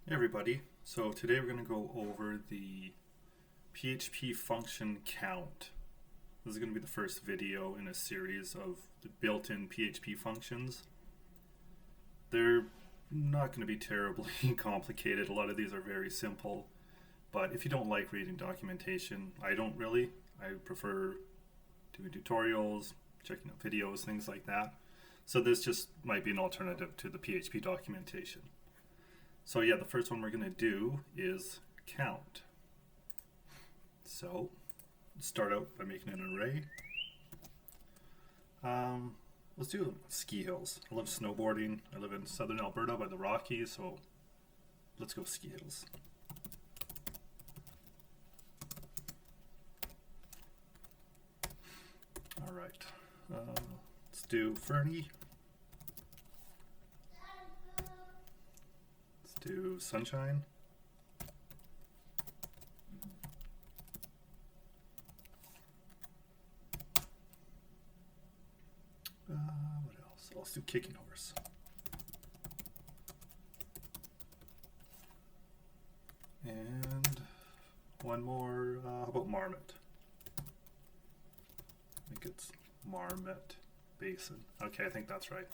Hey everybody, so today we're going to go over the PHP function count. This is going to be the first video in a series of the built-in PHP functions. They're not going to be terribly complicated. A lot of these are very simple, but if you don't like reading documentation, I don't really. I prefer doing tutorials, checking out videos, things like that. So this just might be an alternative to the PHP documentation. So yeah, the first one we're going to do is count. So start out by making an array. Let's do ski hills. I love snowboarding. I live in southern Alberta by the Rockies, so let's go ski hills. All right, let's do Fernie. Do sunshine. What else? Let's do kicking horse. And one more, how about marmot? I think it's marmot basin. Okay, I think that's right.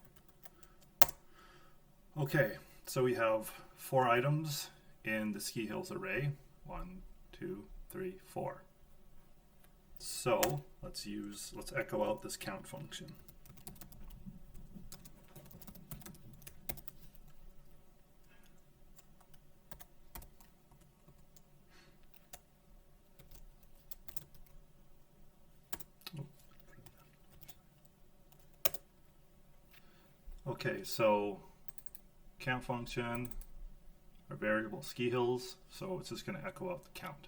Okay, so we have 4 items in the ski hills array. 1, 2, 3, 4. So let's echo out this count function. Okay, so count function, our variable ski hills, so it's just going to echo out the count.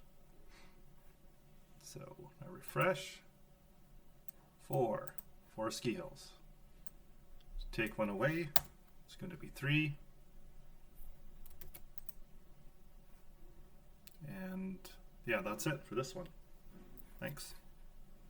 So I refresh, 4 ski hills. Take one away, it's going to be 3. And yeah, that's it for this one. Thanks.